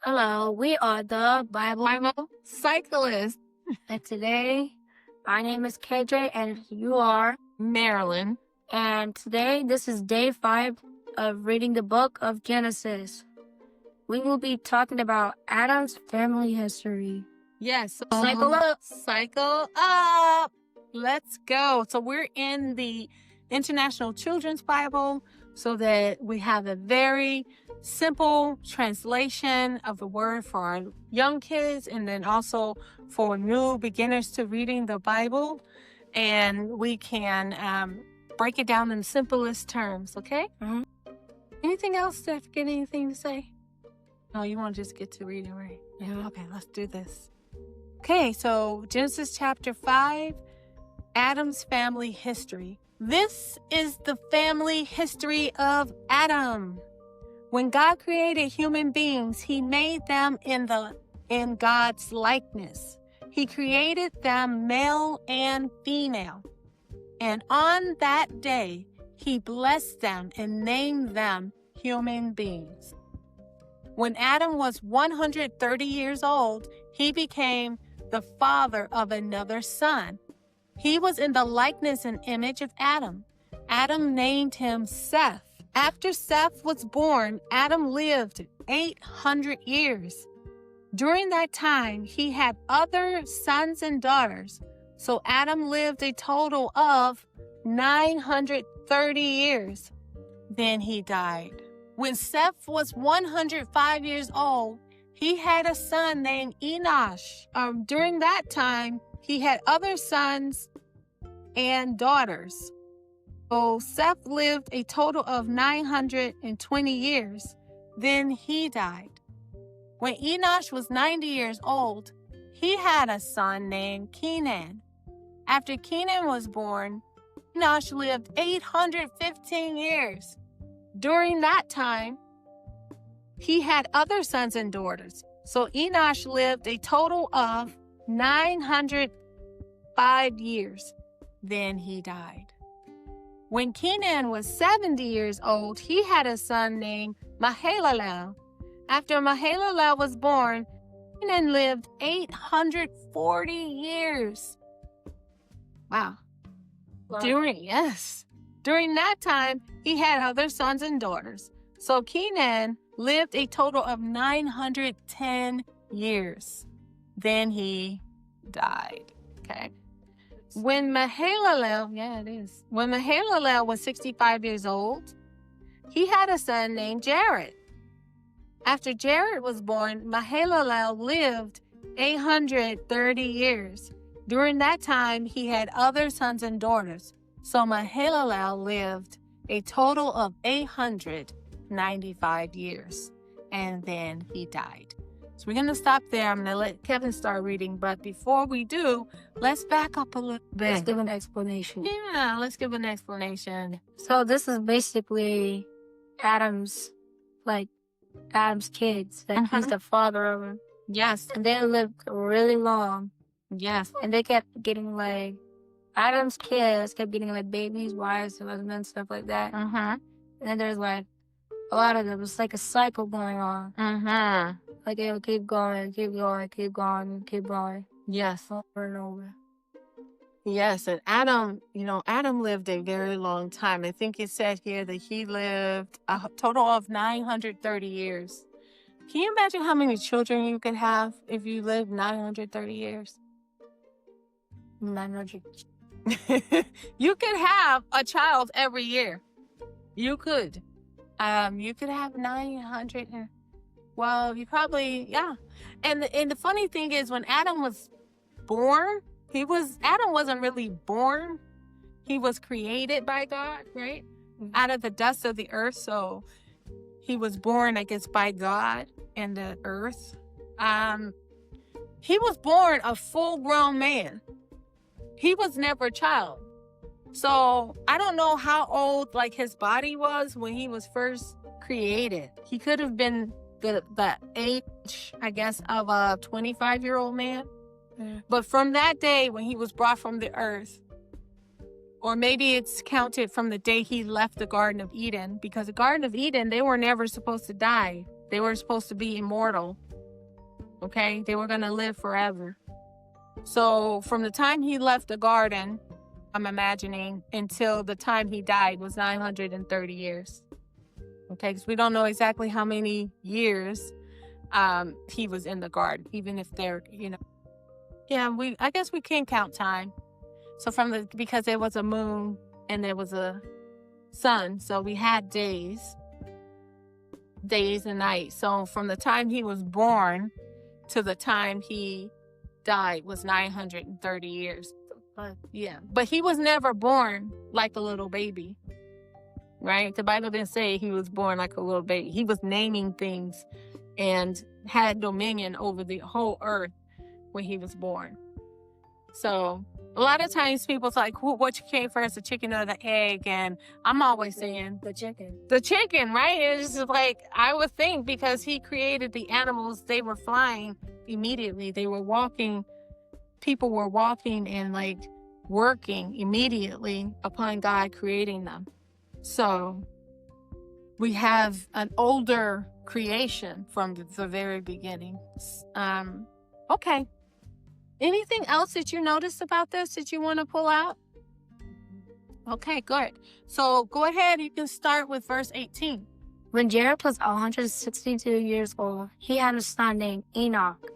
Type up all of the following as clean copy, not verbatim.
Hello, we are the Bible Cyclist. and today my name is KJ and you are Marilyn. and today this is day 5 of reading the book of Genesis. We will be talking about Adam's family history. Yes. Cycle up. Cycle up. Let's go. So we're in the International Children's Bible so that we have a very simple translation of the word for our young kids and then also for new beginners to reading the Bible. And we can break it down in the simplest terms, okay? Mhm. Anything else? Did I forget anything to say? No, you want to just get to reading, right? Yeah. Okay, let's do this. Okay, so Genesis chapter 5, Adam's family history. This is the family history of Adam. When God created human beings, he made them in God's likeness. He created them male and female. And on that day, he blessed them and named them human beings. When Adam was 130 years old, he became the father of another son. He was in the likeness and image of Adam. Adam named him Seth. After Seth was born, Adam lived 800 years. During that time, he had other sons and daughters. So Adam lived a total of 930 years. Then he died. When Seth was 105 years old, he had a son named Enoch. During that time, he had other sons and daughters. So Seth lived a total of 920 years. Then he died. When Enoch was 90 years old, he had a son named Kenan. After Kenan was born, Enoch lived 815 years. During that time, he had other sons and daughters. So Enoch lived a total of 905 years. Then he died. When Kenan was 70 years old, he had a son named Mahalalel. After Mahalalel was born, Kenan lived 840 years. Wow. During that time, he had other sons and daughters. So Kenan lived a total of 910 years. Then he died. Okay. When Mahalalel was 65 years old, he had a son named Jared. After Jared was born, Mahalalel lived 830 years. During that time, he had other sons and daughters. So Mahalalel lived a total of 895 years. And then he died. So we're going to stop there. I'm going to let Kevin start reading. But before we do, let's back up a little bit. Let's give an explanation. Yeah, let's give an explanation. So this is basically Adam's kids. That he's the father of them. Yes. And they lived really long. Yes. And they kept getting Adam's kids kept getting babies, wives, husbands, stuff like that. Mm-hmm. And then there's a lot of them. It's like a cycle going on. Mm-hmm. It'll keep going, keep going, keep going, keep going. Yes. Over and over. Yes. And Adam lived a very long time. I think it said here that he lived a total of 930 years. Can you imagine how many children you could have if you lived 930 years? 900. You could have a child every year. You could. You could have 900. Well, you probably, yeah. And the funny thing is, when Adam was born, Adam wasn't really born. He was created by God, right? Out of the dust of the earth. So he was born, I guess, by God and the earth. He was born a full-grown man. He was never a child. So I don't know how old his body was when he was first created. He could have been the age, I guess, of a 25-year-old man. Yeah. But from that day when he was brought from the earth, or maybe it's counted from the day he left the Garden of Eden, because the Garden of Eden, they were never supposed to die. They were supposed to be immortal. Okay? They were going to live forever. So from the time he left the garden, I'm imagining, until the time he died was 930 years. Okay? Because we don't know exactly how many years he was in the garden, even if they're, Yeah, I guess we can count time. So because there was a moon and there was a sun, so we had days and nights. So from the time he was born to the time he died was 930 years. But he was never born like a little baby, right? The Bible didn't say he was born like a little baby. He was naming things and had dominion over the whole earth when he was born. So a lot of times people's like, what came first, the chicken or the egg? And I'm always saying the chicken. The chicken, right? It's just like, I would think, because he created the animals, they were flying immediately. They were walking. People were walking and like working immediately upon God creating them. So we have an older creation from the very beginning. Okay. Anything else that you noticed about this that you want to pull out? Okay, good. So go ahead. You can start with verse 18. When Jared was 162 years old, he had a son named Enoch.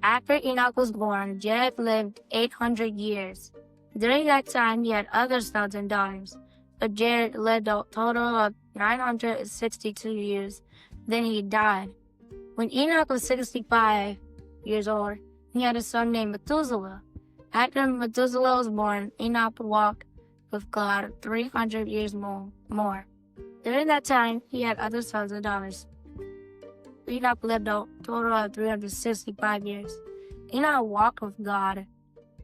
After Enoch was born, Jared lived 800 years. During that time, he had other sons and daughters, but Jared lived a total of 962 years. Then he died. When Enoch was 65 years old, he had a son named Methuselah. After Methuselah was born, Enoch walked with God 300 years more. During that time, he had other sons and daughters. Enoch lived a total of 365 years. Enoch walked with God.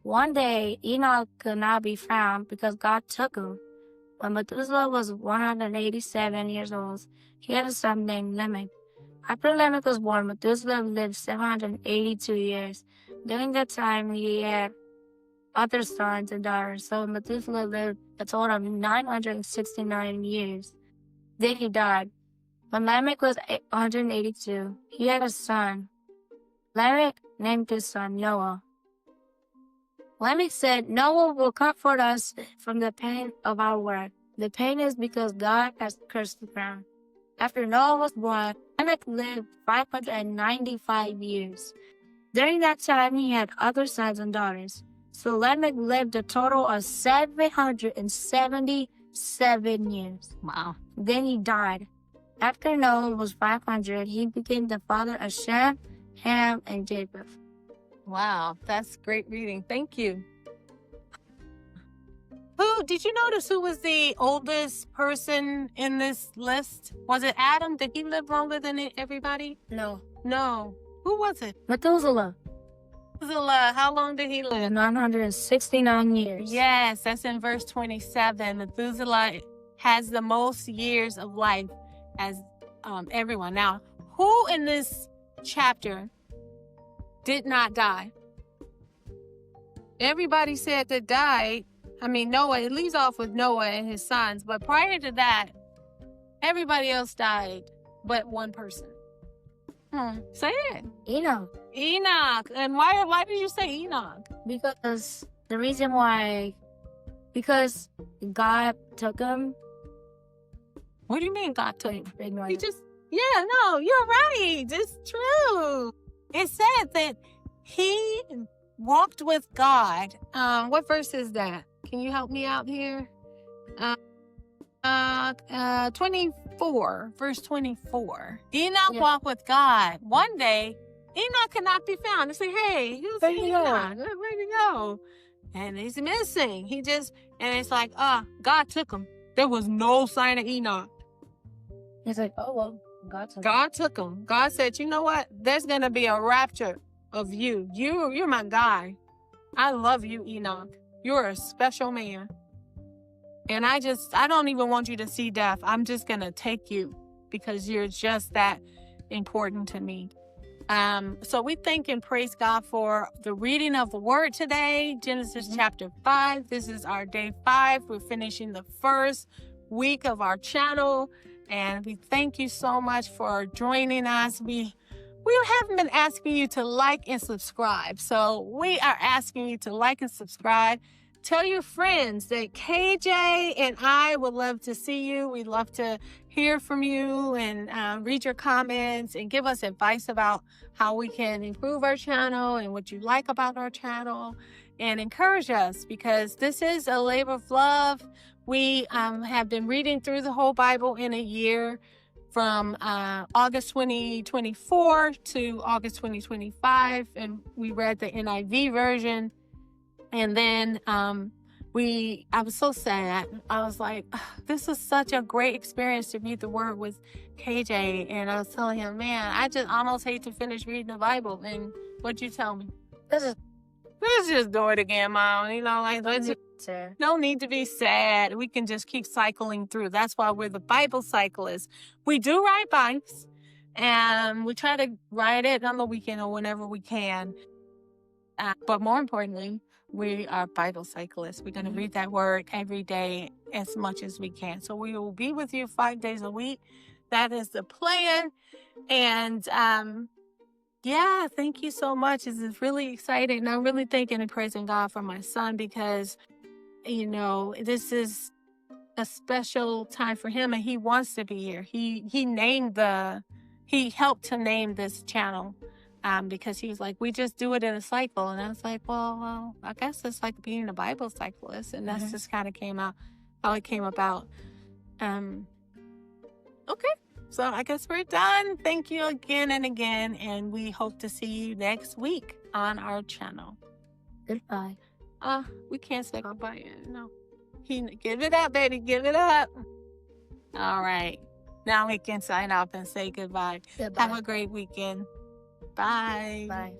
One day, Enoch could not be found because God took him. When Methuselah was 187 years old, he had a son named Lamech. After Lamech was born, Methuselah lived 782 years. During that time, he had other sons and daughters, so Methuselah lived a total of 969 years. Then he died. When Lamech was 182, he had a son. Lamech named his son Noah. Lamech said, Noah will comfort us from the pain of our work. The pain is because God has cursed the ground. After Noah was born, Lamech lived 595 years. During that time, he had other sons and daughters. So Lamech lived a total of 777 years. Wow. Then he died. After Noah was 500, he became the father of Shem, Ham, and Japheth. Wow, that's great reading. Thank you. Did you notice who was the oldest person in this list? Was it Adam? Did he live longer than everybody? No. Who was it? Methuselah. How long did he live? 969 years. Yes, that's in verse 27. Methuselah has the most years of life as everyone. Now, who in this chapter did not die? Everybody said that died. Noah, it leaves off with Noah and his sons, but prior to that, everybody else died but one person. Say it. Enoch. And why did you say Enoch? Because the reason why, because God took him. What do you mean God took him? Ignore He it. just, you're right. It's true. It said that he walked with God. What verse is that? Can you help me out here? 24, verse 24. Enoch walked with God. One day, Enoch cannot be found. They say, hey, who's Enoch? Where'd he go? And he's missing. And it's like, God took him. There was no sign of Enoch. It's like, oh, well, God took him. God took him. God said, you know what? There's going to be a rapture of you. You're my guy. I love you, Enoch. You're a special man. And I don't even want you to see death. I'm just going to take you because you're just that important to me. So we thank and praise God for the reading of the word today. Genesis chapter 5. This is our day 5. We're finishing the first week of our channel. And we thank you so much for joining us. We haven't been asking you to like and subscribe. So we are asking you to like and subscribe. Tell your friends that KJ and I would love to see you. We'd love to hear from you and read your comments and give us advice about how we can improve our channel and what you like about our channel, and encourage us, because this is a labor of love. We have been reading through the whole Bible in a year, from August 2024 to August 2025, and we read the NIV version. And then I was so sad. I was like, this is such a great experience to read the Word with KJ. And I was telling him, man, I just almost hate to finish reading the Bible. And what'd you tell me? Let's Let's just do it again, Mom. You know, like, no need to be sad. We can just keep cycling through. That's why we're the Bible Cyclists. We do ride bikes, and we try to ride it on the weekend or whenever we can. But more importantly, we are Bible Cyclists. We're going to read that Word every day as much as we can. So we will be with you 5 days a week. That is the plan. And yeah, thank you so much. This is really exciting. And I'm really thanking and praising God for my son, because, you know, this is a special time for him, and he wants to be here. He helped to name this channel. Because he was like, we just do it in a cycle. And I was like, well, I guess it's like being a Bible cyclist. And that's just kind of how it came about. Okay, so I guess we're done. Thank you again and again. And we hope to see you next week on our channel. goodbye. We can't say goodbye yet. No. Give it up, baby. Give it up. All right. Now we can sign off and say goodbye. Goodbye. Have a great weekend. Bye. Bye.